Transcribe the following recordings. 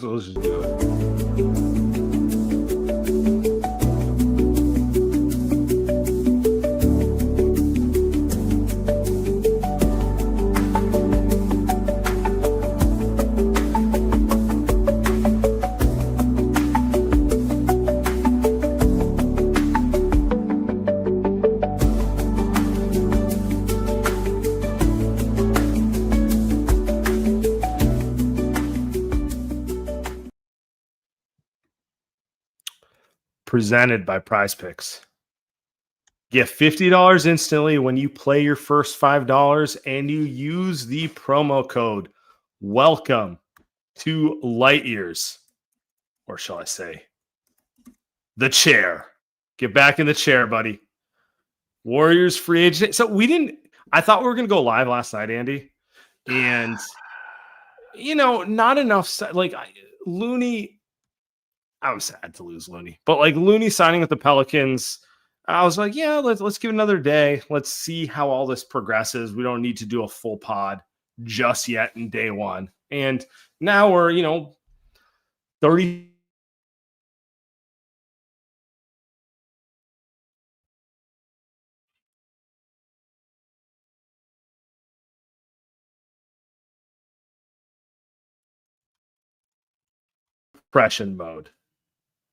So let's just do it. Presented by Prize Picks. Get $50 instantly when you play your first $5 and you use the promo code welcome to Light Years. Or shall I say, the chair. Get back in the chair, buddy. Warriors free agent. So I thought we were going to go live last night, Andy. And, not enough. Looney. I was sad to lose Looney, but Looney signing with the Pelicans, I was like, yeah, let's give it another day. Let's see how all this progresses. We don't need to do a full pod just yet in day one. And now we're, 30 depression mode.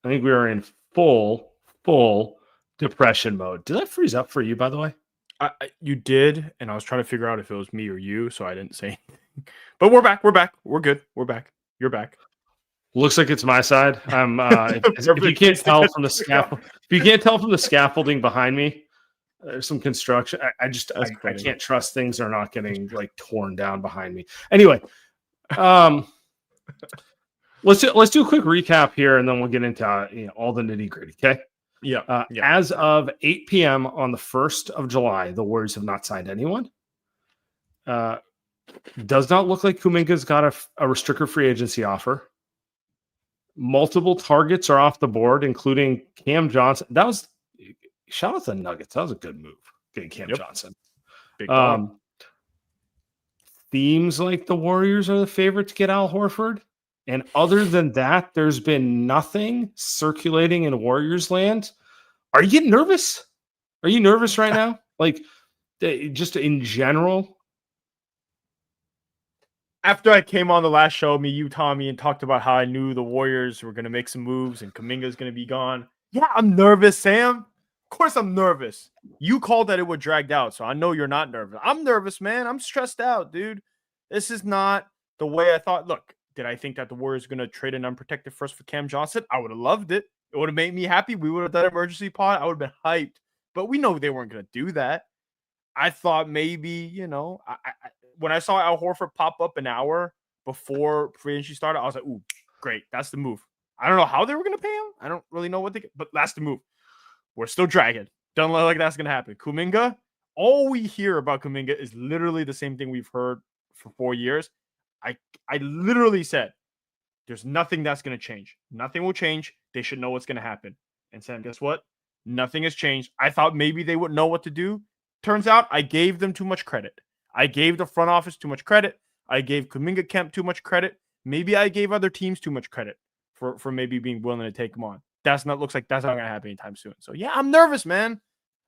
I think we are in full depression mode. Did that freeze up for you, by the way? You did, and I was trying to figure out if it was me or you, so I didn't say anything. But we're back. We're good. We're back. You're back. Looks like it's my side. I'm if you can't tell from the scaffolding behind me, there's some construction. I can't trust things are not getting torn down behind me. Anyway, let's do a quick recap here, and then we'll get into all the nitty gritty. Okay. Yeah. As of 8 p.m. on the 1st of July, the Warriors have not signed anyone. Does not look like Kuminga's got a restricted free agency offer. Multiple targets are off the board, including Cam Johnson. Shout out to the Nuggets. That was a good move, getting Cam Johnson. Big dog. Seems like the Warriors are the favorite to get Al Horford. And other than that, there's been nothing circulating in Warriors land. Are you getting nervous? Are you nervous right now? Just in general? After I came on the last show, you, Tommy, and talked about how I knew the Warriors were going to make some moves and Kuminga's going to be gone. Yeah, I'm nervous, Sam. Of course I'm nervous. You called that it would drag out, so I know you're not nervous. I'm nervous, man. I'm stressed out, dude. This is not the way I thought. Look, did I think that the Warriors were going to trade an unprotected first for Cam Johnson? I would have loved it. It would have made me happy. We would have done an emergency pod. I would have been hyped. But we know they weren't going to do that. I thought maybe, when I saw Al Horford pop up an hour before free agency started, I was like, ooh, great. That's the move. I don't know how they were going to pay him. I don't really know but that's the move. We're still dragging. Doesn't look like that's going to happen. Kuminga, all we hear about Kuminga is literally the same thing we've heard for 4 years. I literally said, there's nothing that's going to change. Nothing will change. They should know what's going to happen. And Sam, guess what? Nothing has changed. I thought maybe they would know what to do. Turns out I gave them too much credit. I gave the front office too much credit. I gave Kuminga Kemp too much credit. Maybe I gave other teams too much credit for maybe being willing to take him on. Looks like that's not going to happen anytime soon. So yeah, I'm nervous, man.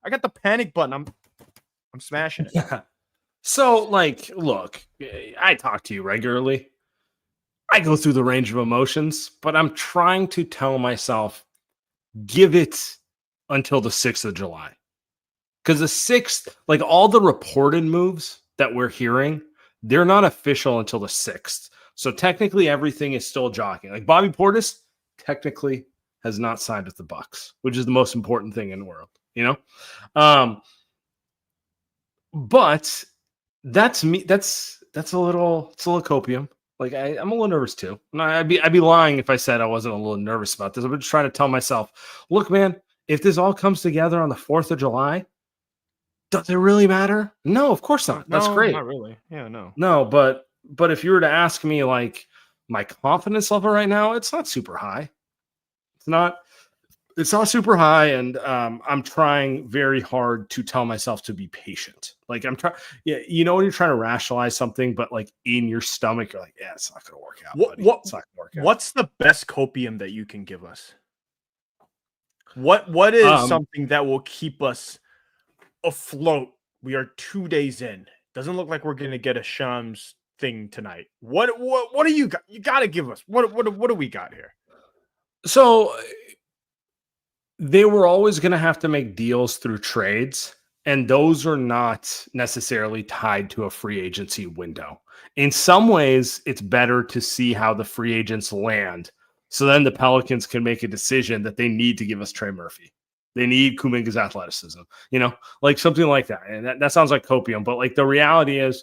I got the panic button. I'm smashing it. Yeah. So, look, I talk to you regularly. I go through the range of emotions, but I'm trying to tell myself, give it until the 6th of July. Because the 6th, all the reported moves that we're hearing, they're not official until the 6th. So technically everything is still jockeying. Bobby Portis technically has not signed with the Bucks, which is the most important thing in the world, But that's me. That's a little copium. I'm a little nervous too. I'd be lying if I said I wasn't a little nervous about this. I'm just trying to tell myself, look, man, if this all comes together on the 4th of July, does it really matter? No, of course not. That's great. Not really. Yeah, no. No, but if you were to ask me my confidence level right now, it's not super high. It's It's not super high, and I'm trying very hard to tell myself to be patient. Like I'm trying, yeah, when you're trying to rationalize something, but like in your stomach, you're like, yeah, it's not going to work out, buddy. It's not going to work out. What's the best copium that you can give us? What is something that will keep us afloat? We are 2 days in. Doesn't look like we're going to get a Shams thing tonight. What do you got? You got to give us what do we got here? So they were always going to have to make deals through trades, and those are not necessarily tied to a free agency window. In some ways, it's better to see how the free agents land, so then the Pelicans can make a decision that they need to give us Trey Murphy. They need Kuminga's athleticism, like something like that. And that sounds like copium, but like the reality is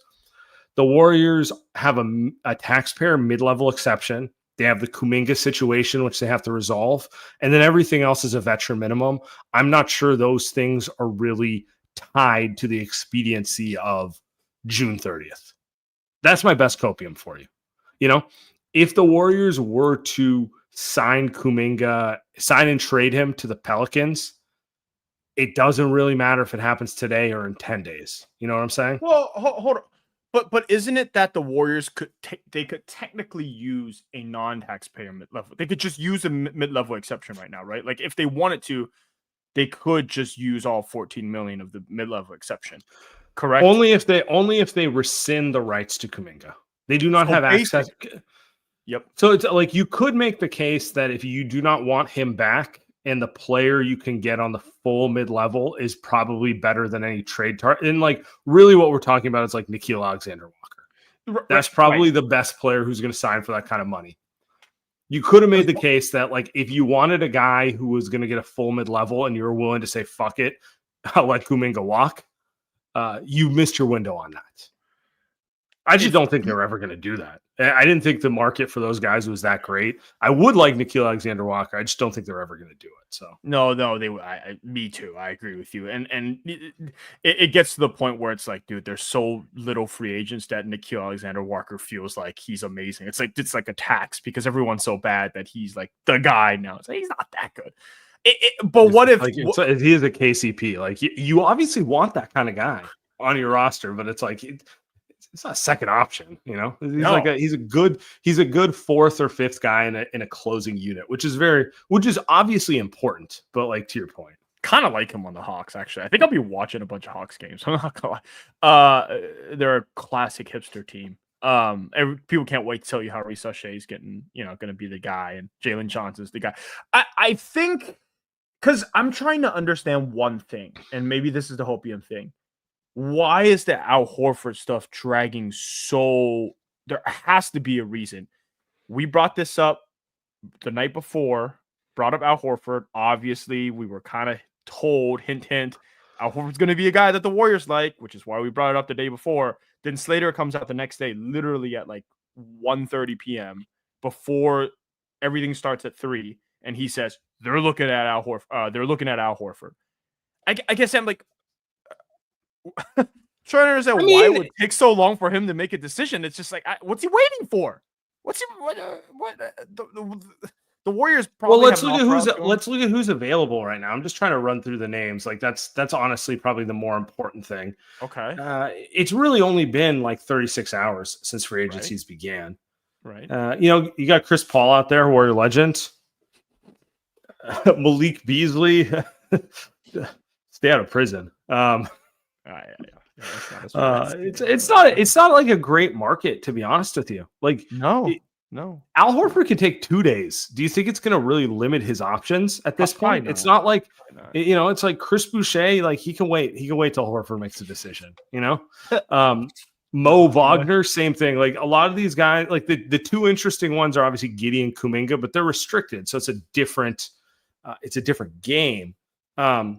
the Warriors have a taxpayer mid-level exception. They have the Kuminga situation, which they have to resolve. And then everything else is a veteran minimum. I'm not sure those things are really tied to the expediency of June 30th. That's my best copium for you. If the Warriors were to sign Kuminga, sign and trade him to the Pelicans, it doesn't really matter if it happens today or in 10 days. You know what I'm saying? Well, hold on. But isn't it that the Warriors could technically use a non-taxpayer mid-level? They could just use a mid-level exception right now, right? Like if they wanted to, they could just use all 14 million of the mid-level exception. Correct? Only if they rescind the rights to Kuminga. They do not have access. Yep. So it's like you could make the case that if you do not want him back and the player you can get on the full mid-level is probably better than any trade target. And like really what we're talking about is like Nickeil Alexander-Walker. That's probably the best player who's going to sign for that kind of money. You could have made the case that like if you wanted a guy who was going to get a full mid-level and you were willing to say, fuck it, I'll let Kuminga walk, you missed your window on that. I just don't think they're ever going to do that. I didn't think the market for those guys was that great. I would like Nickeil Alexander-Walker. I just don't think they're ever going to do it. So no, me too. I agree with you. And it gets to the point where it's like, dude, there's so little free agents that Nickeil Alexander-Walker feels like he's amazing. It's like a tax because everyone's so bad that he's like the guy now. It's like he's not that good. But what if he is a KCP? Like you obviously want that kind of guy on your roster, but it's like it's not a second option, He's a good fourth or fifth guy in a closing unit, which is obviously important. But like to your point, kind of like him on the Hawks. Actually, I think I'll be watching a bunch of Hawks games. I'm not gonna lie. They're a classic hipster team. People can't wait to tell you how Reece Shea is getting, going to be the guy, and Jalen Johnson's the guy. I think because I'm trying to understand one thing, and maybe this is the Hopium thing. Why is the Al Horford stuff dragging so? There has to be a reason. We brought this up the night before, brought up Al Horford. Obviously, we were kind of told, hint, Al Horford's going to be a guy that the Warriors like, which is why we brought it up the day before. Then Slater comes out the next day, literally at like 1:30 p.m. before everything starts at 3, and he says they're looking at Al Horford. I guess I'm like, trying to understand why it would take so long for him to make a decision. It's just like, what's he waiting for? The Warriors probably. Well, let's look at who's available right now. I'm just trying to run through the names. Like that's honestly probably the more important thing. Okay. It's really only been like 36 hours since free agencies began. Right. You got Chris Paul out there, Warrior legend. Malik Beasley, stay out of prison. It's not like a great market, to be honest with you. Like no. Al Horford can take 2 days. Do you think it's going to really limit his options at this point? It's not like it's like Chris Boucher. Like he can wait till Horford makes a decision. Mo Wagner, same thing. Like a lot of these guys, like the two interesting ones are obviously Giddey and Kuminga, but they're restricted, so it's a different game. I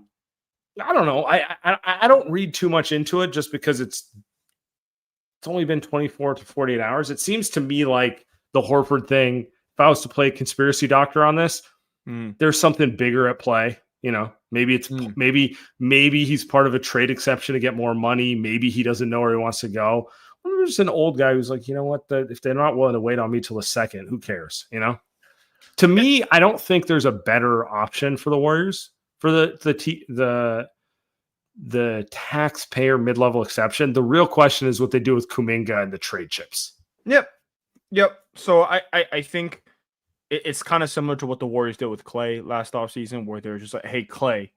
don't know. I don't read too much into it just because it's only been 24 to 48 hours. It seems to me like the Horford thing, if I was to play conspiracy doctor on this, there's something bigger at play. Maybe it's maybe he's part of a trade exception to get more money. Maybe he doesn't know where he wants to go. Or there's an old guy who's like, you know what? If they're not willing to wait on me till the second, who cares? To me, I don't think there's a better option for the Warriors for the taxpayer mid-level exception. The real question is what they do with Kuminga and the trade chips. Yep. So I think it's kind of similar to what the Warriors did with Clay last offseason, where they're just like, hey, Clay,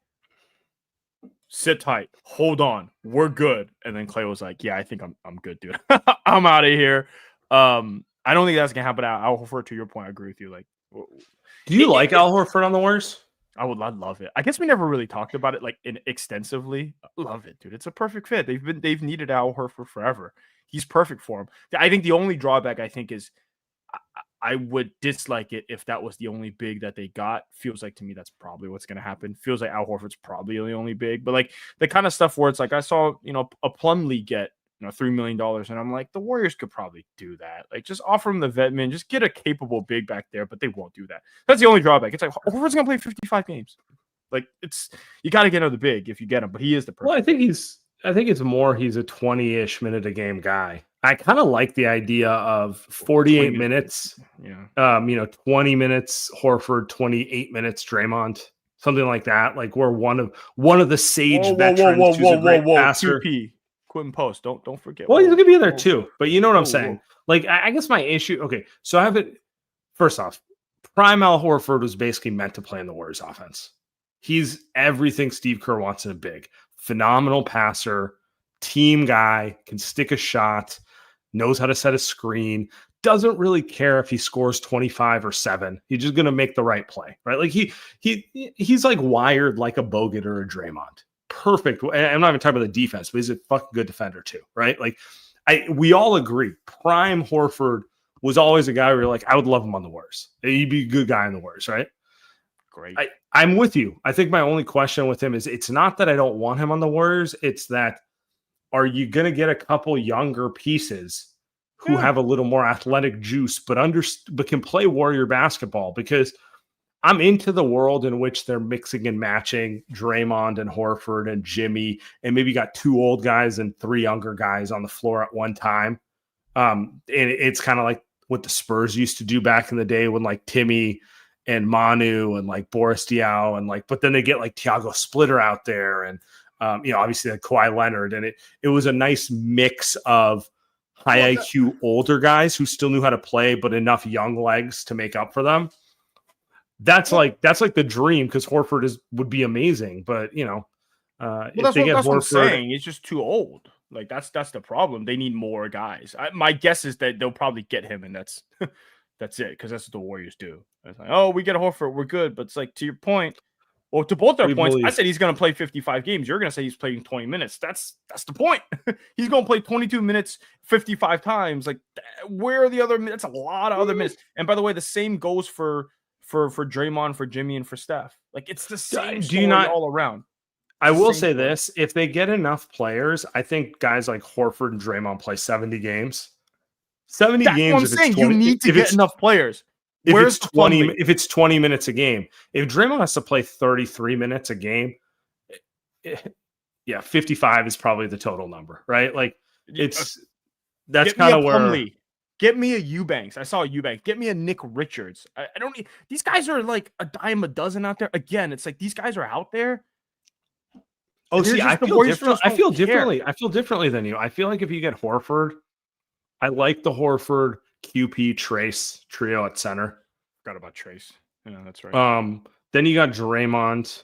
sit tight, hold on, we're good. And then Clay was like, yeah, I think I'm good, dude. I'm out of here. I don't think that's gonna happen. Al Horford, to your point, I agree with you. Like, do you like Al Horford on the Warriors? I'd love it. I guess we never really talked about it like extensively. Love it, dude. It's a perfect fit. They've needed Al Horford forever. He's perfect for him. I think the only drawback is I would dislike it if that was the only big that they got. Feels like to me that's probably what's going to happen. Feels like Al Horford's probably the only big, but like the kind of stuff where it's like I saw a Plumlee get $3 million, and I'm like the Warriors could probably do that. Like just offer him the vet man, just get a capable big back there, but they won't do that. That's the only drawback. It's like Horford's going to play 55 games. Like you got to get another big if you get him, but he is the perfect. Well, I think it's more he's a 20-ish minute a game guy. I kind of like the idea of 48 minutes. Yeah. 20 minutes Horford, 28 minutes Draymond, something like that. Like we're one of the sage veterans who's a great passer. Quentin Post, don't forget. Well, he's gonna be there too, but you know what I'm saying. Like I guess my issue. Okay, so I have it. First off, prime Al Horford was basically meant to play in the Warriors offense. He's everything Steve Kerr wants in a big. Phenomenal passer, team guy, can stick a shot, knows how to set a screen, doesn't really care if he scores 25 or 7. He's just going to make the right play, right? Like he's like wired like a Bogut or a Draymond. Perfect. And I'm not even talking about the defense, but he's a fucking good defender too, right? Like we all agree prime Horford was always a guy where you're like, I would love him on the Warriors. He'd be a good guy in the Warriors, right? Great. I'm with you. I think my only question with him is it's not that I don't want him on the Warriors. It's that are you going to get a couple younger pieces who have a little more athletic juice, but can play Warrior basketball? Because I'm into the world in which they're mixing and matching Draymond and Horford and Jimmy, and maybe got 2 old guys and 3 younger guys on the floor at one time. And it's kind of like what the Spurs used to do back in the day when like Timmy and Manu and like Boris Diaw and like, but then they get like Thiago Splitter out there and obviously like Kawhi Leonard, and it was a nice mix of high IQ older guys who still knew how to play, but enough young legs to make up for them. That's like the dream because Horford would be amazing, but that's what I'm saying. It's just too old. Like that's the problem. They need more guys. My guess is that they'll probably get him, and that's it because that's what the Warriors do. It's like, oh, we get a Horford, we're good. But it's like to your point, or to both their points, I said he's going to play 55 games. You're going to say he's playing 20 minutes. That's the point. He's going to play 22 minutes 55 times. Like where are the other minutes? That's a lot of other minutes. And by the way, the same goes for Draymond, for Jimmy, and for Steph. Like it's the same story all around. I will say this: if they get enough players, I think guys like Horford and Draymond play 70 games. 70 That's games. What I'm saying. You need to get enough players. If it's 20 minutes a game, if Draymond has to play 33 minutes a game, 55 is probably the total number, right? Like that's kind of where. Get me a Eubanks. I saw a Eubanks. Get me a Nick Richards. I don't need these guys are like a dime a dozen out there. Again, it's like these guys are out there. Oh, see, I feel differently. I feel differently than you. I feel like if you get Horford, I like the Horford QP Trace trio at center. Forgot about Trace. Yeah, that's right. Then you got Draymond.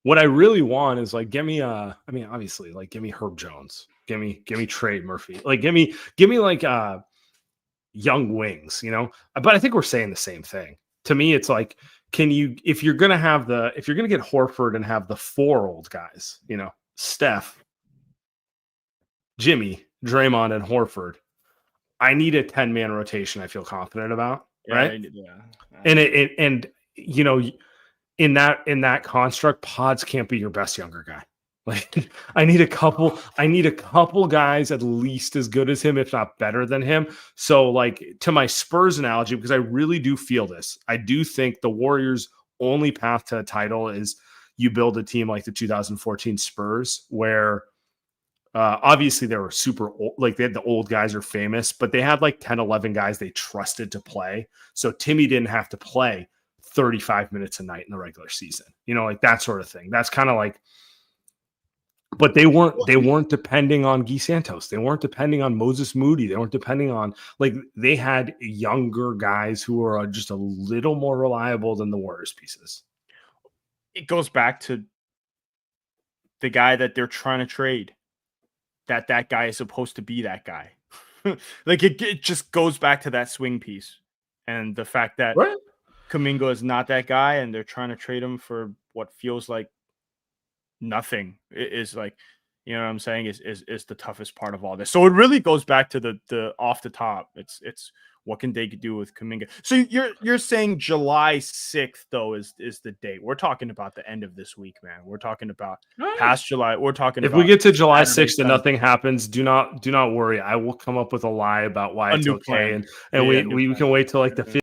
What I really want is like give me obviously like give me Herb Jones. Give me Trey Murphy. Like give me like young wings, But I think we're saying the same thing. To me, it's like, if you're gonna get Horford and have the 4 old guys, Steph, Jimmy, Draymond, and Horford, I need a 10-man rotation I feel confident about, right? And in that construct, Pods can't be your best younger guy. Like I need a couple guys at least as good as him, if not better than him. So like to my Spurs analogy, because I really do feel this, I do think the Warriors' only path to a title is you build a team like the 2014 Spurs, where obviously they were super old, like they had the old guys are famous, but they had like 10, 11 guys they trusted to play. So Timmy didn't have to play. 35 minutes a night in the regular season. Like that sort of thing. That's kind of like, but they weren't depending on Guy Santos. They weren't depending on Moses Moody. They weren't depending on, like, they had younger guys who are just a little more reliable than the Warriors pieces. It goes back to the guy that they're trying to trade. That guy is supposed to be that guy. Like it just goes back to that swing piece and the fact that Kuminga is not that guy, and they're trying to trade him for what feels like nothing. It is like, you know what I'm saying, is the toughest part of all this. So it really goes back to the off the top. It's what can they do with Kuminga? So you're saying July 6th though is the date. We're talking about the end of this week, man. We're talking about past July. We're talking if about we get to July 6th and nothing happens, do not worry. I will come up with a lie about why it's okay, and we can wait till like the 5th.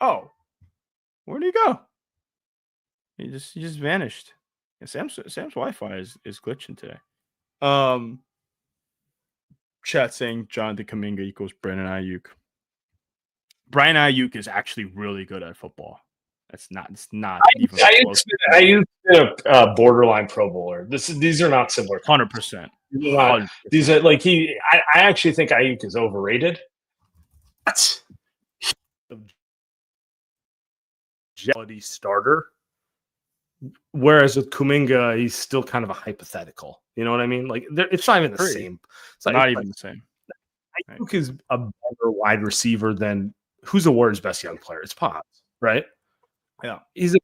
Oh, where'd he go? He just vanished. Yeah, Sam's Wi-Fi is glitching today. Chat saying Jonathan Kuminga equals Brandon Ayuk. Brian Ayuk is actually really good at football. It's not even close. Ayuk's been a borderline Pro Bowler. These are not similar. 100%. These are like I actually think Ayuk is overrated. What? Quality starter. Whereas with Kuminga, he's still kind of a hypothetical. You know what I mean? Like, it's not even the same. It's not even the same. Ayuk is a better wide receiver than who's the Warriors' best young player? It's Pods, right? Yeah, he's a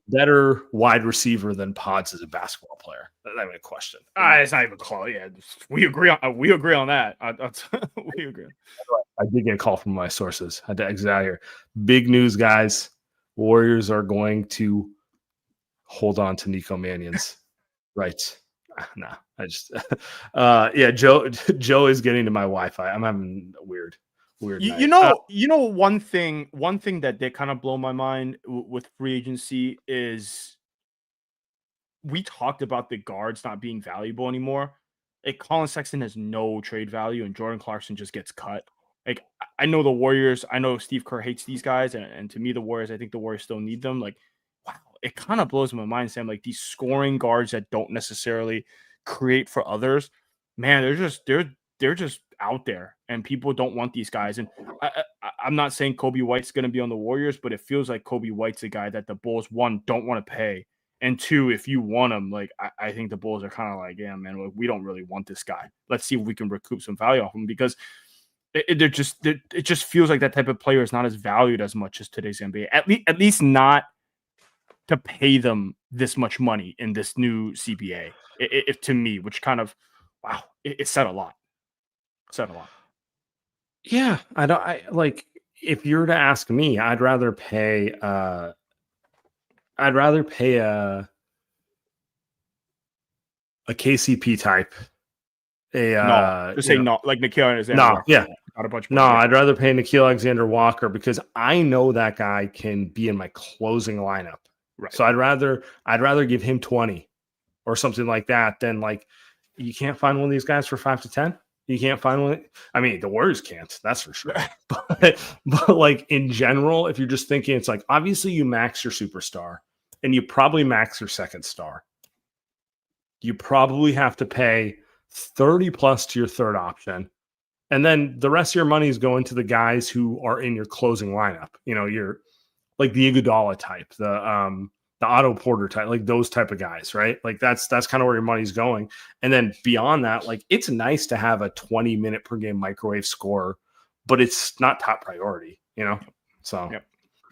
better wide receiver than Pods as a basketball player. That's not even a question. It's not even close. Yeah, we agree on that. We agree. I did get a call from my sources. I had to exit out here. Big news, guys. Warriors are going to hold on to Nico Mannion's rights. No, I just Joe is getting to my Wi-Fi. I'm having a weird night. One thing that did kind of blow my mind with free agency is we talked about the guards not being valuable anymore. Like, Colin Sexton has no trade value, and Jordan Clarkson just gets cut. Like, I know the Warriors, I know Steve Kerr hates these guys, and to me, the Warriors, I think the Warriors still need them. Like, wow, it kind of blows my mind, Sam. Like, these scoring guards that don't necessarily create for others, man, they're just out there, and people don't want these guys. And I'm not saying Kobe White's going to be on the Warriors, but it feels like Kobe White's a guy that the Bulls, one, don't want to pay, and two, if you want him, like, I think the Bulls are kind of like, yeah, man, we don't really want this guy. Let's see if we can recoup some value off him, because it just feels like that type of player is not as valued as much as today's NBA. At least not to pay them this much money in this new CBA. If to me, which kind of, wow, it said a lot. Yeah, if you were to ask me, I'd rather pay a KCP type. Like Nickeil Alexander Walker. Yeah. Not a bunch. I'd rather pay Nickeil Alexander Walker, because I know that guy can be in my closing lineup. Right. So I'd rather give him 20 or something like that than, like, you can't find one of these guys for 5 to 10. You can't find one. I mean, the Warriors can't, that's for sure. but like, in general, if you're just thinking, it's like, obviously you max your superstar and you probably max your second star. You probably have to pay 30 plus to your third option. And then the rest of your money is going to the guys who are in your closing lineup. You know, you're like the Iguodala type, the Otto Porter type, like those type of guys, right? Like that's kind of where your money's going. And then beyond that, like, it's nice to have a 20-minute per game microwave scorer, but it's not top priority, you know? So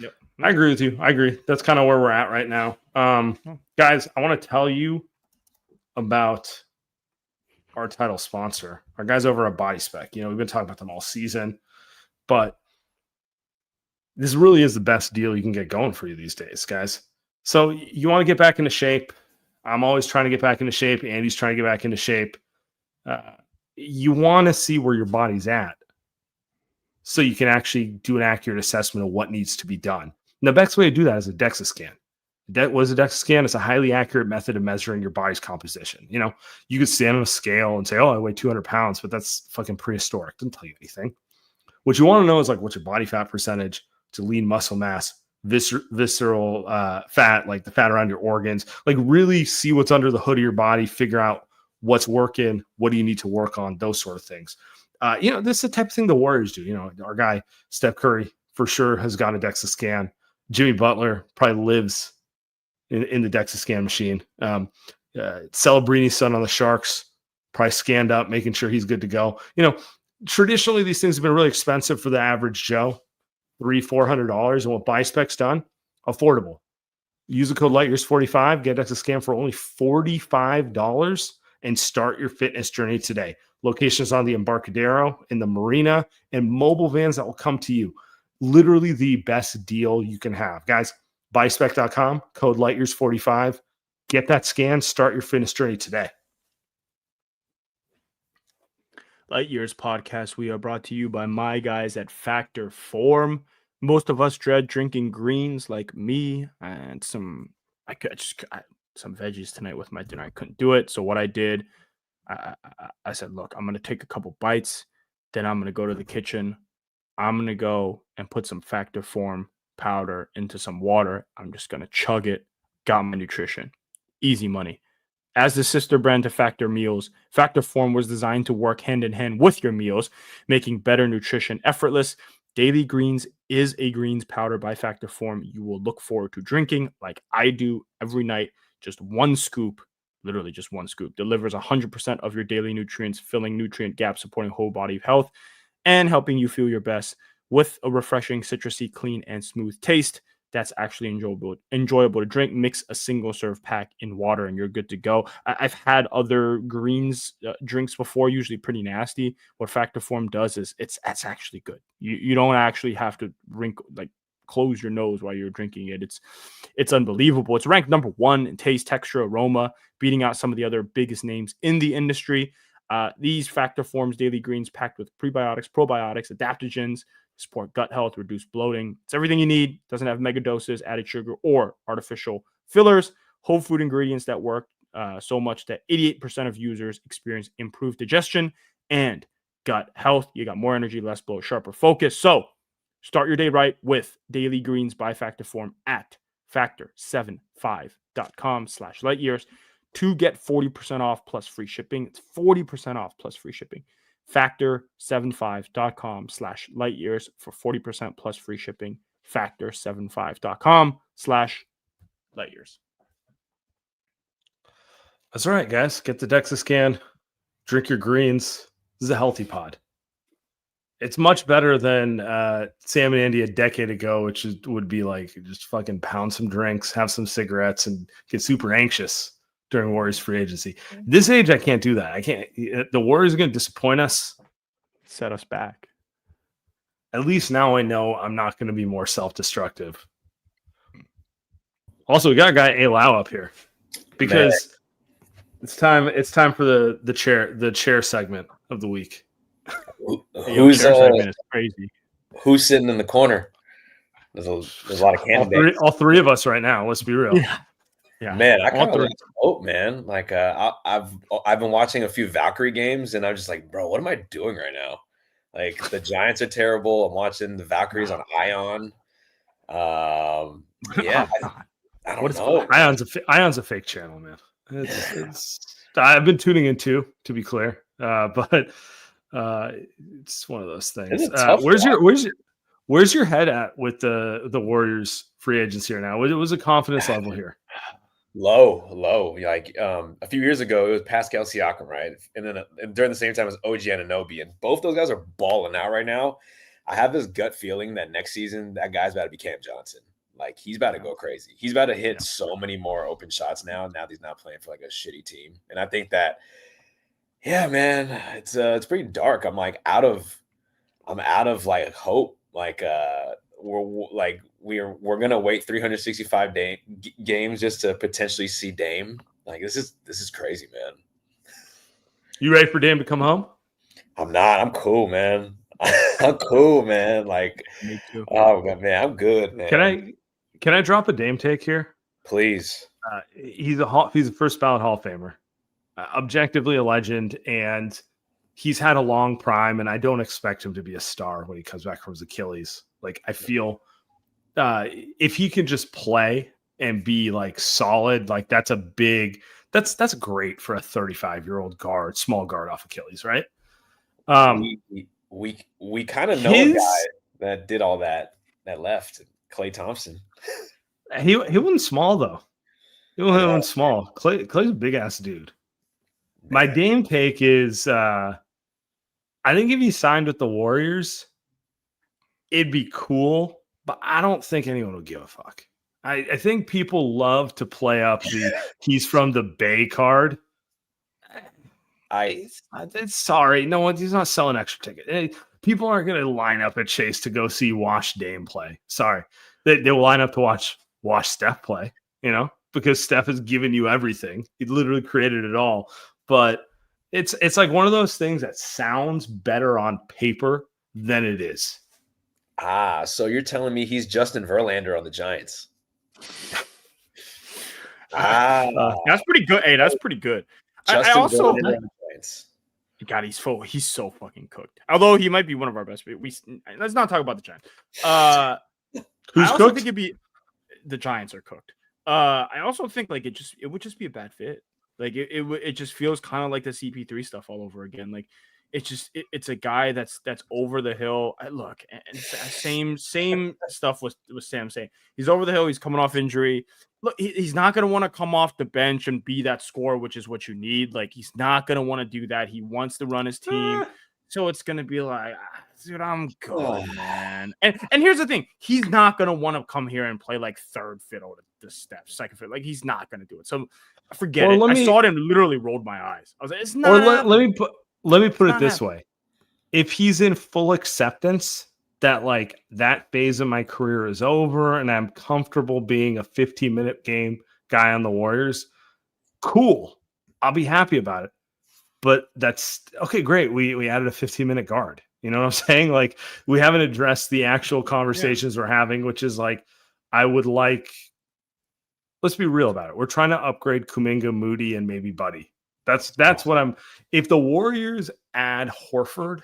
Yep. I agree with you. I agree. That's kind of where we're at right now. Guys, I want to tell you about our title sponsor, our guys over at Body Spec. You know, we've been talking about them all season, but this really is the best deal you can get going for you these days, guys. So you want to get back into shape. I'm always trying to get back into shape. Andy's trying to get back into shape. You want to see where your body's at so you can actually do an accurate assessment of what needs to be done. And the best way to do that is a DEXA scan. What is a DEXA scan? It's a highly accurate method of measuring your body's composition. You know, you could stand on a scale and say, oh, I weigh 200 pounds, but that's fucking prehistoric. Doesn't tell you anything. What you want to know is, like, what's your body fat percentage, to lean muscle mass, visceral fat, like the fat around your organs. Like really see what's under the hood of your body, figure out what's working, what do you need to work on, those sort of things. This is the type of thing the Warriors do. Our guy Steph Curry for sure has got a DEXA scan. Jimmy Butler probably lives in the DEXA scan machine. Celebrini's son on the Sharks probably scanned up, making sure he's good to go. Traditionally these things have been really expensive for the average Joe, $300-$400, and what BuySpec's done, affordable. Use the code LightYears45, get DEXA scan for only $45, and start your fitness journey today. Locations on the Embarcadero, in the Marina, and mobile vans that will come to you. Literally the best deal you can have. Guys, buyspec.com, code LightYears45. Get that scan, start your fitness journey today. Light Years podcast, we are brought to you by my guys at Factor Form. Most of us dread drinking greens like me, and some veggies tonight with my dinner. I couldn't do it. So what I did, I said, look, I'm going to take a couple bites. Then I'm going to go to the kitchen. I'm going to go and put some Factor Form powder into some water. I'm just going to chug it. Got my nutrition. Easy money. As the sister brand to Factor Meals, Factor Form was designed to work hand in hand with your meals, making better nutrition effortless. Daily Greens is a greens powder by Factor Form you will look forward to drinking like I do every night. Just one scoop, literally just one scoop, delivers 100% of your daily nutrients, filling nutrient gaps, supporting whole body health, and helping you feel your best with a refreshing, citrusy, clean, and smooth taste that's actually enjoyable to drink. Mix a single serve pack in water and you're good to go. I've had other greens drinks before, usually pretty nasty. What Factor Form does is it's actually good. You don't actually have to close your nose while you're drinking it. It's unbelievable. It's ranked number 1 in taste, texture, aroma, beating out some of the other biggest names in the industry. These Factor Forms daily greens packed with prebiotics, probiotics, adaptogens, support gut health, reduce bloating. It's everything you need. Doesn't have mega doses, added sugar, or artificial fillers. Whole food ingredients that work so much that 88% of users experience improved digestion and gut health. You got more energy, less bloat, sharper focus. So start your day right with Daily Greens by Factor Form at factor75.com/lightyears to get 40% off plus free shipping. It's 40% off plus free shipping. Factor75.com/lightyears for 40% plus free shipping. Factor75.com/lightyears. That's right, guys. Get the DEXA scan, drink your greens. This is a healthy pod. It's much better than Sam and Andy a decade ago, which would be like just fucking pound some drinks, have some cigarettes, and get super anxious during Warriors free agency. This age, I can't do that. I can't. The Warriors are going to disappoint us. Set us back. At least now I know I'm not going to be more self-destructive. Also, we got a guy A-Lau up here because it's time for the chair segment of the week. Who's segment is crazy. Who's sitting in the corner? There's a lot of candidates. All three of us right now. Let's be real. Yeah, man, I kind of like to vote, man. Like, I've been watching a few Valkyrie games, and I'm just like, bro, what am I doing right now? Like, the Giants are terrible. I'm watching the Valkyries on Ion. I don't know. Ion's a fake channel, man. I've been tuning in too, to be clear, but it's one of those things. Where's your head at with the Warriors free agency right now? What was the confidence level here? Low. Like a few years ago, it was Pascal Siakam, right? And then during the same time, it was OG Anunoby, and both those guys are balling out right now. I have this gut feeling that next season, that guy's about to be Cam Johnson. Like, he's about to go crazy. He's about to hit so many more open shots now that he's not playing for like a shitty team. And I think that, yeah, man, it's pretty dark. I'm out of like hope. Like we're gonna wait 365 games just to potentially see Dame. Like, this is crazy, man. You ready for Dame to come home? I'm not. I'm cool, man. I'm cool, man. Like, me too. Oh man, I'm good, man. Can I drop a Dame take here? Please. He's a first ballot Hall of Famer, objectively a legend, and he's had a long prime. And I don't expect him to be a star when he comes back from his Achilles. Like, I feel if he can just play and be like solid, like that's great for a 35-year-old guard, small guard off Achilles, right? We kind of know a guy that did all that left, Klay Thompson. He wasn't small though. He wasn't small. Clay's a big ass dude. My Dame take is I think if he signed with the Warriors, it'd be cool, but I don't think anyone would give a fuck. I think people love to play up the he's from the Bay card. Sorry, no one. He's not selling extra tickets. People aren't going to line up at Chase to go see Wash Dame play. Sorry, they will line up to watch Steph play. Because Steph has given you everything. He literally created it all. But it's like one of those things that sounds better on paper than it is. So you're telling me he's Justin Verlander on the Giants? That's pretty good. Hey, that's pretty good. Justin I also Verlander on the Giants. God, he's so fucking cooked. Although he might be one of our best. Let's not talk about the Giants. Who's I also cooked? think it'd be the Giants are cooked. I also think like it would just be a bad fit. Like it just feels kind of like the CP3 stuff all over again. Like it's a guy that's over the hill. Look, and same stuff was Sam saying. He's over the hill. He's coming off injury. Look, he's not going to want to come off the bench and be that scorer, which is what you need. Like he's not going to want to do that. He wants to run his team. So it's going to be like, dude, I'm good, man. And here's the thing. He's not going to want to come here and play like third fiddle to the steps, second fiddle. Like he's not going to do it. So forget it. I saw it and literally rolled my eyes. I was like, it's not. Or let me put it this way. If he's in full acceptance that like that phase of my career is over and I'm comfortable being a 15-minute game guy on the Warriors, cool. I'll be happy about it. But that's okay, great. We added a 15-minute guard. You know what I'm saying? Like we haven't addressed the actual conversations we're having, which is like, let's be real about it. We're trying to upgrade Kuminga, Moody, and maybe Buddy. That's what if the Warriors add Horford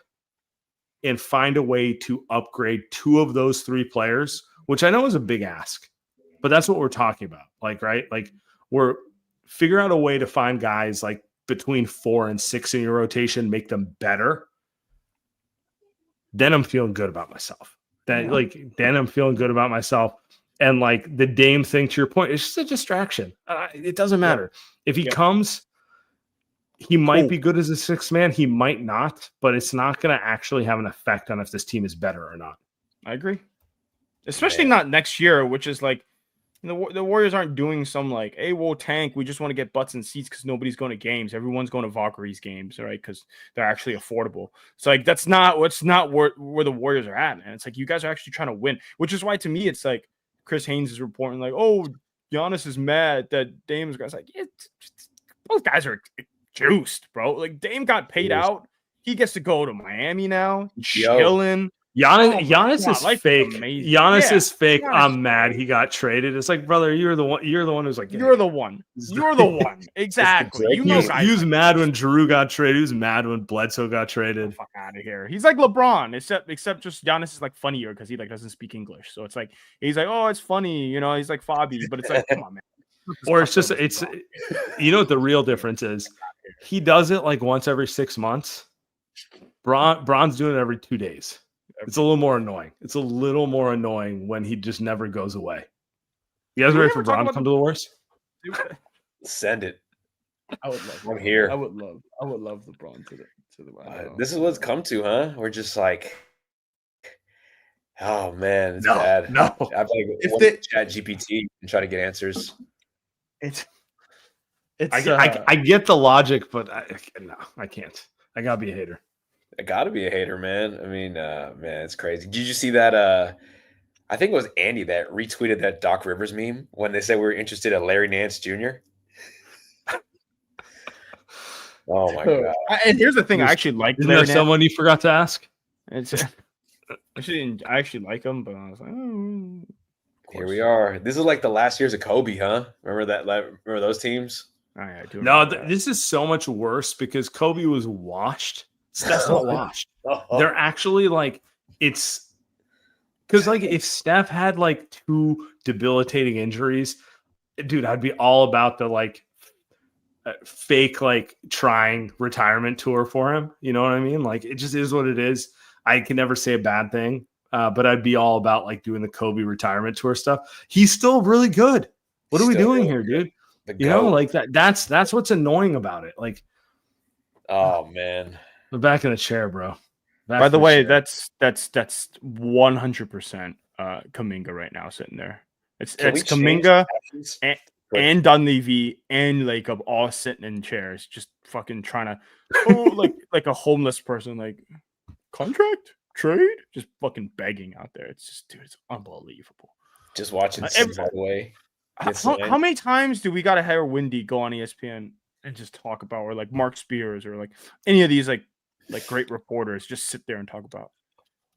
and find a way to upgrade two of those three players, which I know is a big ask, but that's what we're talking about. Like, right? Like we're figure out a way to find guys like between 4 and 6 in your rotation, make them better. Then I'm feeling good about myself. Then I'm feeling good about myself. And like the Dame thing, to your point, it's just a distraction. It doesn't matter. If he comes, he might be good as a sixth man. He might not, but it's not going to actually have an effect on if this team is better or not. I agree. Especially not next year, which is like, the Warriors aren't doing some like, hey, we'll tank. We just want to get butts and seats because nobody's going to games. Everyone's going to Valkyrie's games, right? Because they're actually affordable. So like that's not where the Warriors are at, man. It's like you guys are actually trying to win, which is why to me it's like Chris Haynes is reporting like, oh, Giannis is mad that Dame's guys like both guys are juiced, bro. Like Dame got paid out. He gets to go to Miami now, chilling. Giannis is fake. Giannis is fake. I'm mad he got traded. It's like, brother, you're the one who's like, you're the one. You're the one. Exactly. He was mad when Drew got traded. He was mad when Bledsoe got traded. Fuck out of here. He's like LeBron, except just Giannis is like funnier because he like doesn't speak English. So it's like he's like, oh, it's funny, he's like Fabi, but it's like, come on, man. Or it's what the real difference is. He does it like once every 6 months. Bron's doing it every 2 days. It's a little more annoying. It's a little more annoying when he just never goes away. You guys ready for Bron to come to the Wars? Send it. I would love. I'm here. I would love LeBron to the. This is what it's come to, huh? We're just like, oh man, it's bad. No, I've got to go chat GPT and try to get answers. I get the logic, but I can't. I gotta be a hater. I gotta be a hater, man. I mean, man, it's crazy. Did you see that? I think it was Andy that retweeted that Doc Rivers meme when they said we were interested in Larry Nance Jr. Oh my god! And here's the thing: I actually like. Isn't there someone you forgot to ask? I actually like him, but I was like, here we are. This is like the last years of Kobe, huh? Remember that? Remember those teams? I do. No, this is so much worse because Kobe was washed. Steph's not washed. They're actually like Because like if Steph had like 2 debilitating injuries, dude, I'd be all about the like fake like trying retirement tour for him. You know what I mean? Like it just is what it is. I can never say a bad thing, but I'd be all about like doing the Kobe retirement tour stuff. He's still really good. What are we doing here, dude? You know, like that's what's annoying about it. Like, oh man, we're back in the chair, bro. By the way, that's 100% Kuminga right now sitting there. It's Kuminga and Dunleavy and Lacob all sitting in chairs, just fucking trying to like a homeless person, like contract trade, just fucking begging out there. It's just, dude, it's unbelievable. Just watching that way. How many times do we got to hear Windy go on ESPN and just talk about, or like Mark Spears or like any of these like great reporters just sit there and talk about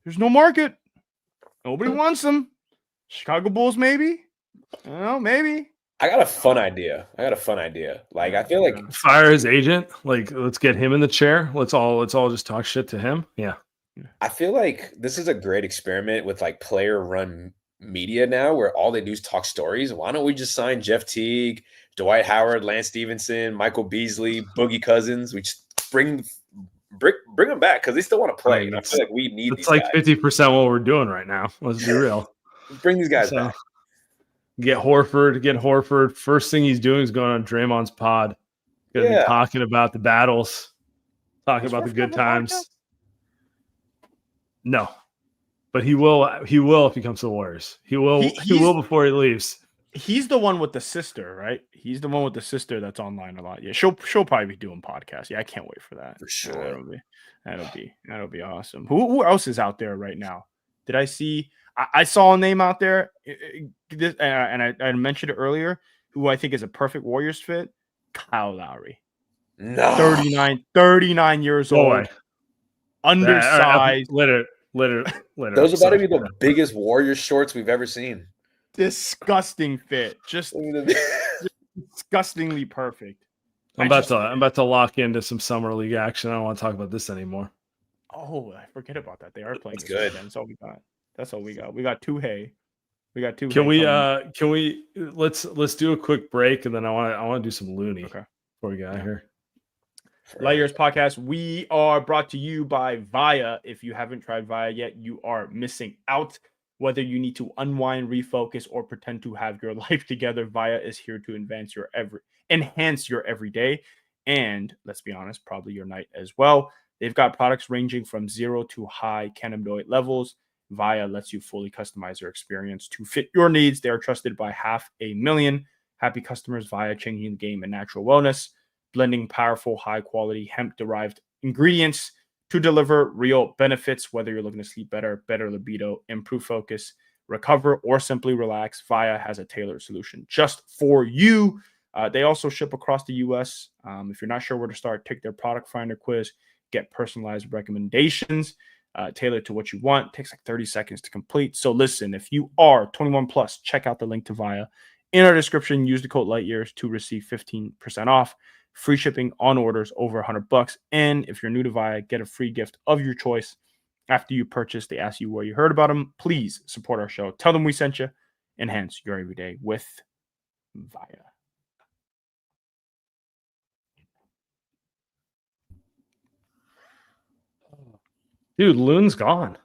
there's no market, nobody wants them. Chicago Bulls, maybe. Maybe. I got a fun idea. Like I feel like fire his agent. Like let's get him in the chair. Let's all just talk shit to him. Yeah. I feel like this is a great experiment with like player run media now, where all they do is talk stories. Why don't we just sign Jeff Teague, Dwight Howard, Lance Stevenson, Michael Beasley, Boogie Cousins? We just bring them back because they still want to play. I feel like we need. It's like 50% what we're doing right now. Let's be real. Bring these guys back. Get Horford. First thing he's doing is going on Draymond's pod. Gonna be talking about the battles, talking about the good times. No. But he will if he comes to the Warriors. He will before he leaves. He's the one with the sister, right? He's the one with the sister that's online a lot. Yeah, she'll probably be doing podcasts. Yeah, I can't wait for that. For sure. That'll be awesome. Who else is out there right now? Did I see? I saw a name out there, and I mentioned it earlier, who I think is a perfect Warriors fit. Kyle Lowry. No. 39 years old. Undersized. Those are about to be the biggest Warriors shorts we've ever seen. Disgusting fit. Just disgustingly perfect. I'm about to lock into some summer league action. I don't want to talk about this anymore. Oh, I forget about that. They are playing. That's good. That's all we got. That's all we got. We got 2Hay. Can we let's do a quick break, and then I want to do some Looney before we get out of here. Light Years Podcast. We are brought to you by Via. If you haven't tried Via yet, you are missing out. Whether you need to unwind, refocus, or pretend to have your life together, Via is here to enhance your everyday, and let's be honest, probably your night as well. They've got products ranging from 0 to high cannabinoid levels. Via lets you fully customize your experience to fit your needs. They are trusted by 500,000 happy customers. Via, changing the game in natural wellness, blending powerful, high-quality hemp-derived ingredients to deliver real benefits. Whether you're looking to sleep better libido, improve focus, recover, or simply relax, Via has a tailored solution just for you. They also ship across the U.S. If you're not sure where to start, take their product finder quiz, get personalized recommendations tailored to what you want. It takes like 30 seconds to complete. So listen, if you are 21 plus, check out the link to Via in our description. Use the code LIGHTYEARS to receive 15% off. Free shipping on orders over $100. And if you're new to Via, get a free gift of your choice. After you purchase, they ask you where you heard about them. Please support our show. Tell them we sent you. Enhance your everyday with Via. Dude, Loon's gone.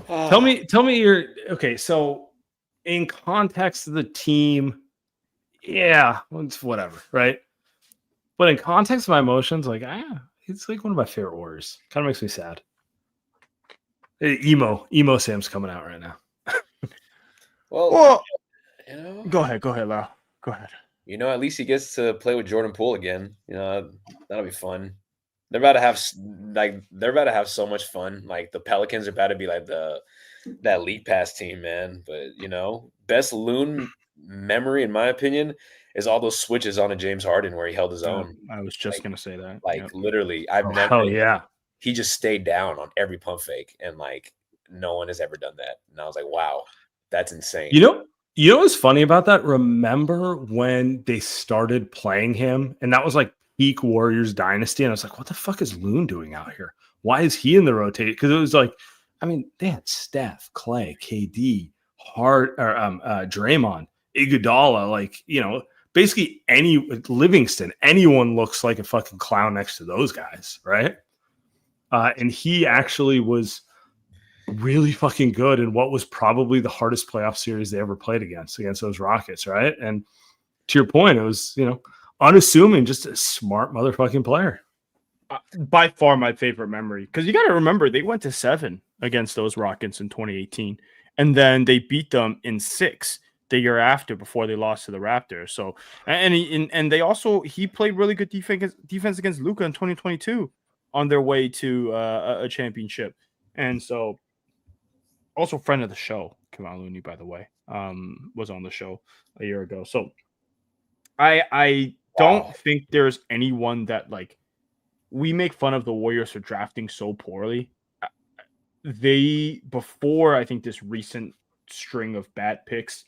Tell me you're okay. So in context of the team, yeah, it's whatever, right? But in context of my emotions, like, it's like one of my favorite Warriors. Kind of makes me sad. Emo Sam's coming out right now. Well, go ahead, Lau. Go ahead. At least he gets to play with Jordan Poole again. That'll be fun. They're about to have so much fun. Like the Pelicans are about to be like that League Pass team, man. But best Loon memory, in my opinion, is all those switches on a James Harden where he held his own. I was just gonna say that. Literally, he just stayed down on every pump fake, and like no one has ever done that. And I was like, wow, that's insane. You know what's funny about that? Remember when they started playing him, and that was like peak Warriors dynasty, and I was like, what the fuck is Loon doing out here? Why is he in the rotation? Because it was like, I mean, they had Steph, Clay, KD, Draymond, Iguodala, like, basically Livingston, anyone looks like a fucking clown next to those guys, right? And he actually was really fucking good in what was probably the hardest playoff series they ever played against those Rockets, right? And to your point, it was, unassuming, just a smart motherfucking player. By far my favorite memory, because you got to remember they went to 7 against those Rockets in 2018, and then they beat them in 6 the year after before they lost to the Raptors. So and he played really good defense against Luka in 2022 on their way to a championship. And so also friend of the show, Kevon Looney, by the way, was on the show a year ago. So I don't think there's anyone that, like, we make fun of the Warriors for drafting so poorly. Before I think this recent string of bad picks,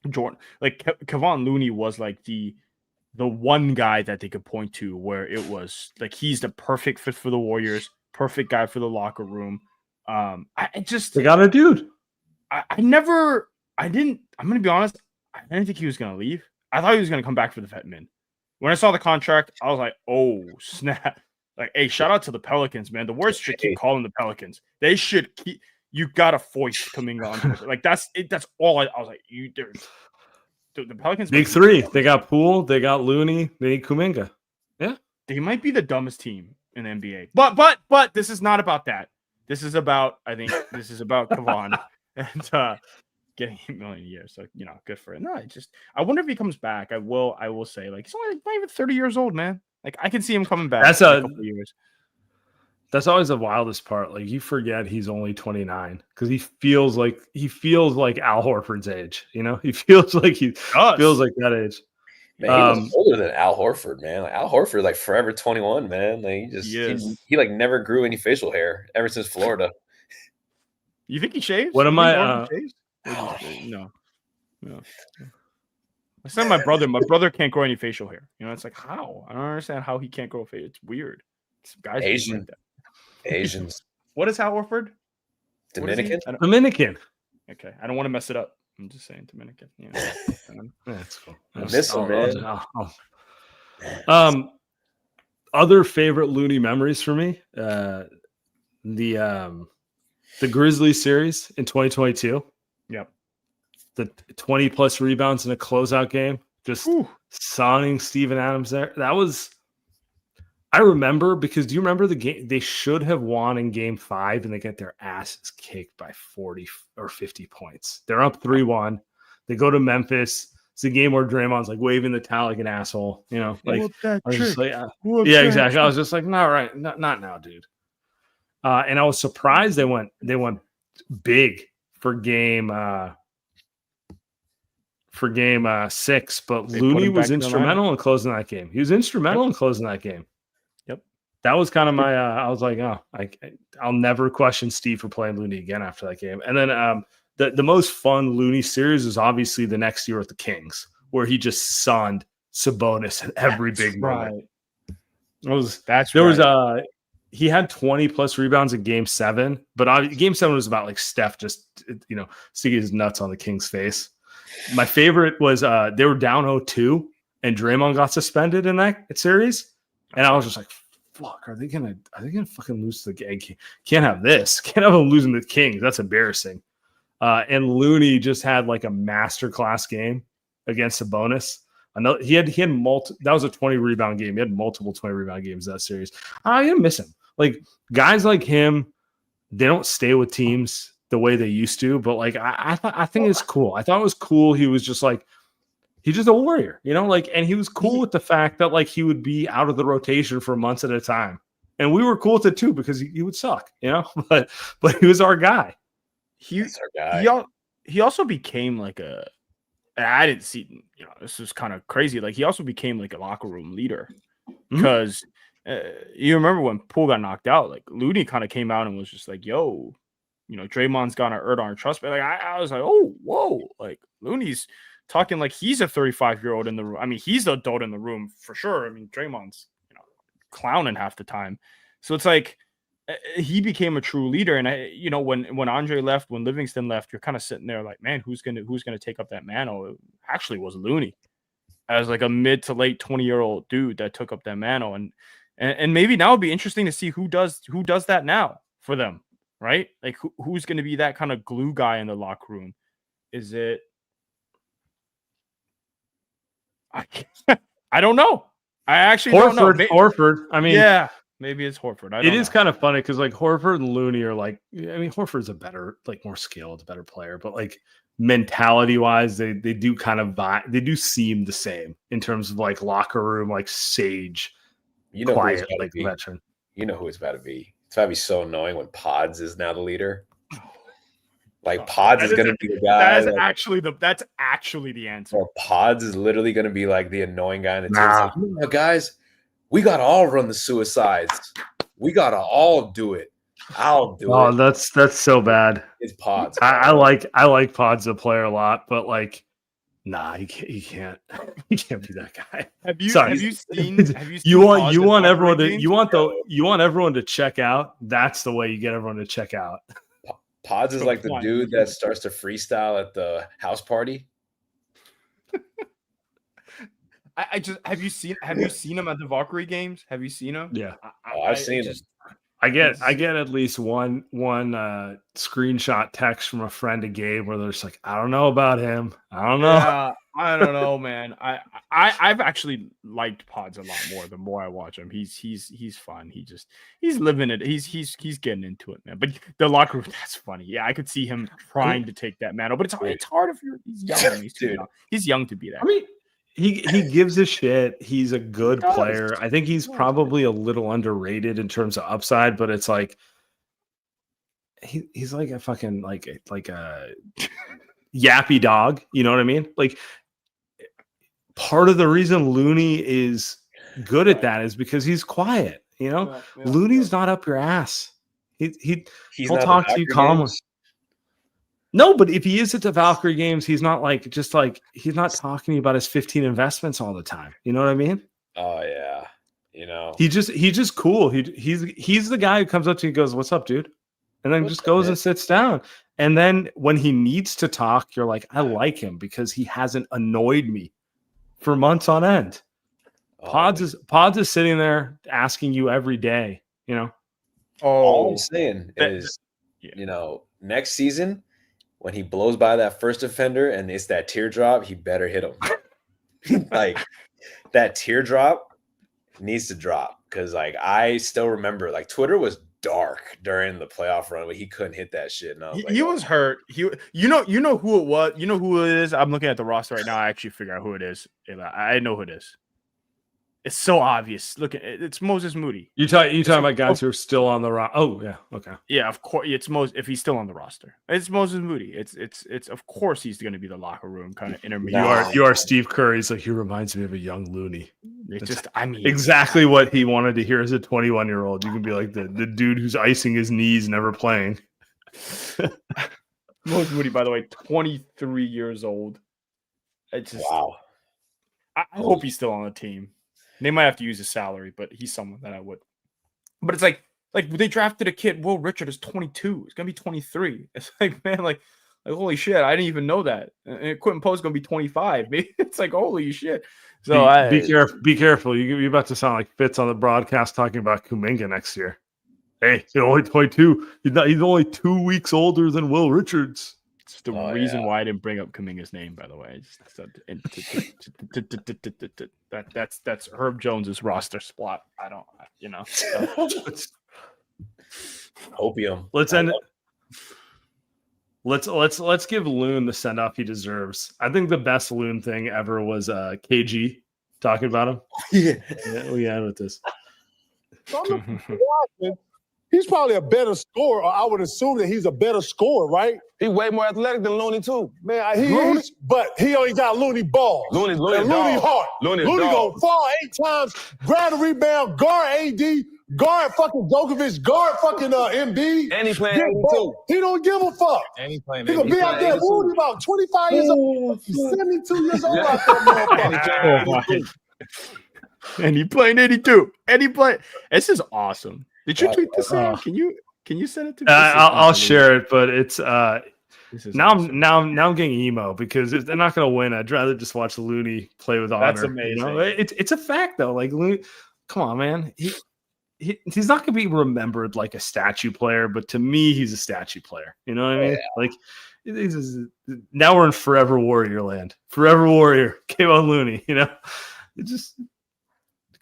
Kevon Looney was like the one guy that they could point to where it was like he's the perfect fit for the Warriors, perfect guy for the locker room. They got a dude. I'm gonna be honest, I didn't think he was gonna leave. I thought he was gonna come back for the vet min. When I saw the contract, I was like, oh snap. Like, hey, shout out to the Pelicans, man. The Warriors should keep calling the Pelicans. They should keep. You got to foist Kuminga onto it. Like, that's it. That's all I was like. The Pelicans. Big 3. They got Poole. They got Looney. They need Kuminga. Yeah, they might be the dumbest team in the NBA. But this is not about that. This is about Kevon and getting $8 million a year. So good for it. No, I wonder if he comes back. I will say, like, he's only not even 30 years old, man. Like, I can see him coming back in a couple of years. That's always the wildest part. Like, you forget he's only 29 because he feels like Al Horford's age. He feels like feels like that age. Man, he was older than Al Horford, man. Like, Al Horford, like, forever 21, man. Like, he like never grew any facial hair ever since Florida. You think he shaves? What am I? No. I said my brother can't grow any facial hair. It's like, how? I don't understand how he can't grow facial. It's weird. Guys Asian. Like that. Asians. What is Al Horford? Dominican? Dominican. Okay. I don't want to mess it up. I'm just saying Dominican. That's cool. I miss him, man. Other favorite Looney memories for me. The Grizzlies series in 2022. Yep. The 20 plus rebounds in a closeout game, just sonning Steven Adams there. That was, I remember, because do you remember the game? They should have won in game 5 and they get their asses kicked by 40 or 50 points. They're up 3-1. They go to Memphis. It's a game where Draymond's like waving the towel like an asshole, like, exactly. I was just like, not now, dude. And I was surprised they went big for game 6, but Looney was instrumental in closing that game. He was instrumental in closing that game. Yep. That was kind of my I was like, I'll never question Steve for playing Looney again after that game. And then the most fun Looney series is obviously the next year with the Kings, where he just sunned Sabonis at every big moment. He had 20 plus rebounds in game 7, but game 7 was about like Steph just, sticking his nuts on the Kings' face. My favorite was they were down 0-2 and Draymond got suspended in that series. And I was just like, fuck, are they gonna fucking lose to the can't have this. Can't have them losing to the Kings. That's embarrassing. And Looney just had like a masterclass game against Sabonis. I know he had that was a 20 rebound game. He had multiple 20 rebound games that series. I'm gonna miss him. Like, guys like him, they don't stay with teams the way they used to. But like, I think it's cool. I thought it was cool. He was just like, he's just a warrior, and he was cool with the fact that like he would be out of the rotation for months at a time. And we were cool with it too, because he would suck, but he was our guy. He also became like I didn't see, this was kind of crazy. Like, he also became like a locker room leader, because you remember when Poole got knocked out, like Looney kind of came out and was just like, yo, Draymond's gonna earn our trust. But like, I was like, oh, whoa, like Looney's talking like he's a 35-year-old in the room. I mean, he's the adult in the room for sure. I mean, Draymond's, clowning half the time. So it's like, he became a true leader. And when Andre left, when Livingston left, you're kind of sitting there like, man, who's gonna take up that mantle? It actually was Looney as like a mid to late 20-year-old dude that took up that mantle. And maybe now it'd be interesting to see who does that now for them, right? Like who's going to be that kind of glue guy in the locker room? Is it? I don't know. I actually don't know. Horford. I mean, yeah, maybe it's Horford. It is kind of funny because like Horford and Looney are like, I mean, Horford's a better, like more skilled, better player, but like mentality wise, they do kind of they do seem the same in terms of like locker room, like sage, quiet, like veteran. You know who it's about to be. It's about to be so annoying when Pods is now the leader. Like Pods is going to be the guy. That's actually the answer. Or Pods is literally going to be like the annoying guy in the team. Like, you know, guys, we got to all run the suicides. We got to all do it. I'll do it. Oh, that's so bad. It's Pods. I like Pods the player a lot, but like, nah, he can't be that guy. Have you seen you want everyone to check out? That's the way you get everyone to check out. Pods is like the dude that starts to freestyle at the house party. Have you seen him at the Valkyrie games? Have you seen him? Yeah, I've seen him. I get at least one screenshot text from a friend of Gabe where they're just like, I don't know about him. I don't know. Yeah, I don't know, man. I've actually liked Pods a lot more the more I watch him. He's fun. He's living it. He's getting into it, man. But the locker room, that's funny. Yeah, I could see him trying to take that mantle, but it's hard if he's young. He's too young. He's young to be that. I mean, he gives a shit. He's a good player. I think he's probably a little underrated in terms of upside, but it's like he's like a fucking like a yappy dog. You know what I mean? Like part of the reason Looney is good at that is because he's quiet. You know, Looney's not up your ass. He'll talk to you calmly. No, but if he is at the Valkyrie games, he's not he's not talking to you about his 15 investments all the time. You know what I mean? Oh yeah. You know, he's just cool. He's the guy who comes up to you and goes, "What's up, dude?" And then just goes and sits down. And then when he needs to talk, you're like, I like him because he hasn't annoyed me for months on end. Pods is sitting there asking you every day, you know. All I'm saying is, you know, next season, when he blows by that first defender and it's that teardrop, he better hit him. Like that teardrop needs to drop because, like, I still remember, like, Twitter was dark during the playoff run, but he couldn't hit that shit. And he was hurt. You know who it was. You know who it is. I'm looking at the roster right now. I actually figure out who it is. I know who it is. It's so obvious. Look, it's Moses Moody. You talking about guys who are still on the roster? Oh yeah, okay. Yeah, of course. It's if he's still on the roster. It's Moses Moody. It's of course he's going to be the locker room kind of intermediate. You are Steve Kerr. He's like, he reminds me of a young Looney. Exactly what he wanted to hear as a 21-year-old. You can be like the dude who's icing his knees, never playing. Moses Moody, by the way, 23 years old. Wow. I hope he's still on the team. They might have to use his salary, but he's someone that I would. But it's like they drafted a kid. Will Richard is 22. He's gonna be 23. It's like, man, like holy shit, I didn't even know that. And Quentin Poe's gonna be 25. Maybe it's like holy shit. So be careful. You're about to sound like Fitz on the broadcast talking about Kuminga next year. Hey, he's only 22. He's only 2 weeks older than Will Richards. It's the reason why I didn't bring up Kuminga's name, by the way. That's Herb Jones's roster spot. I don't, you know. Opium. Let's end it. Let's give Loon the send off he deserves. I think the best Loon thing ever was KG talking about him. Yeah, we had with this. He's probably a better scorer, or I would assume that he's a better scorer, right? He's way more athletic than Looney, too. Man, but he only got Looney balls. Looney heart. Looney gonna fall 8 times, grab a rebound, guard AD, guard fucking Djokovic, guard fucking Embiid. And he playing 82. He don't give a fuck. And he playing 82. He gonna be out there, Looney about 25 years old. He's 72 years old out there, motherfucker. And he playing 82. And he play. This is awesome. Did you Wow. tweet this? Sam? Can you send it to me? I'll share it, but it's This is now awesome. I'm getting emo because if they're not going to win, I'd rather just watch Looney play with honor. That's amazing. It's a fact though. Like Looney, come on, man. He's not going to be remembered like a statue player, but to me, he's a statue player. You know what I mean? Yeah. Like now we're in forever warrior land. Forever warrior, Kevon Looney. You know, it just.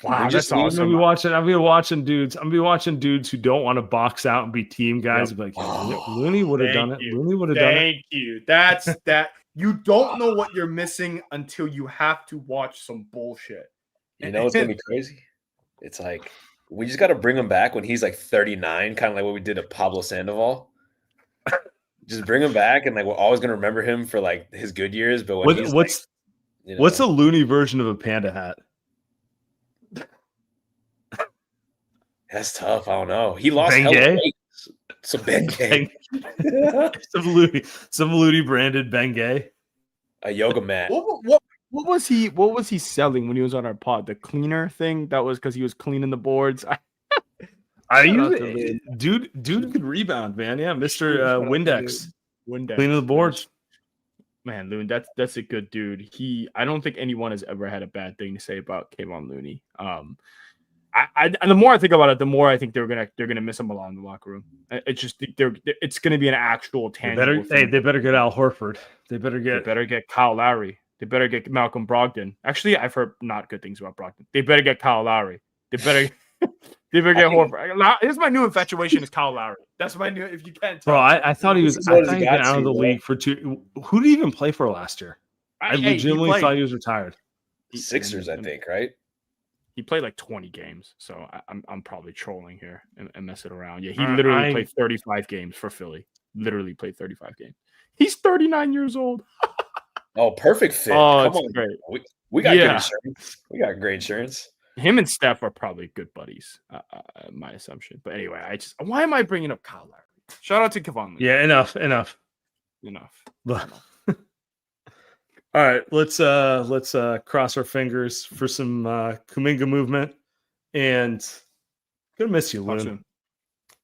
Wow, that's I'm awesome. gonna be watching dudes. I'm gonna be watching dudes who don't want to box out and be team guys. Yep. Be like, Looney would have done it. Thank you. Looney would have done it. Thank you. That's that. You don't know what you're missing until you have to watch some bullshit. You know what's gonna be crazy? It's like we just got to bring him back when he's like 39, kind of like what we did to Pablo Sandoval. Just bring him back, and like we're always gonna remember him for like his good years. But when he's What's like, what's a Looney version of a panda hat? That's tough. I don't know. He lost Bengay? hella weight. So Bengay. some Looney branded Bengay. A yoga mat. What was he selling when he was on our pod? The cleaner thing? That was because he was cleaning the boards. Dude could rebound, man. Yeah, Mr. Windex. Cleaning the boards. Man, Loon, that's a good dude. I don't think anyone has ever had a bad thing to say about Kevon Looney. And the more I think about it, the more I think they're gonna miss him a lot in the locker room. It's just it's gonna be an actual tangible. They better get Al Horford. They better get Kyle Lowry. They better get Malcolm Brogdon. Actually, I've heard not good things about Brogdon. They better get Kyle Lowry. They better get Horford. Here's my new infatuation is Kyle Lowry. That's my new. If you can't tell, bro, I thought he'd been out of the league for 2. Who did he even play for last year? I legitimately thought he was retired. Sixers, I think, right? He played like 20 games, so I'm probably trolling here and messing around. Yeah, he literally played 35 games for Philly. Literally played 35 games. He's 39 years old. Oh, perfect fit. Oh, Come it's on. great. We got good insurance. We got great insurance. Him and Steph are probably good buddies, my assumption. But anyway, why am I bringing up Kyle Lowry? Shout out to Kevon. Yeah, enough. All right, let's cross our fingers for some Kuminga movement, and gonna miss you, Loon.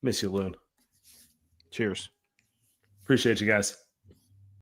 Miss you, Loon. Cheers. Appreciate you guys.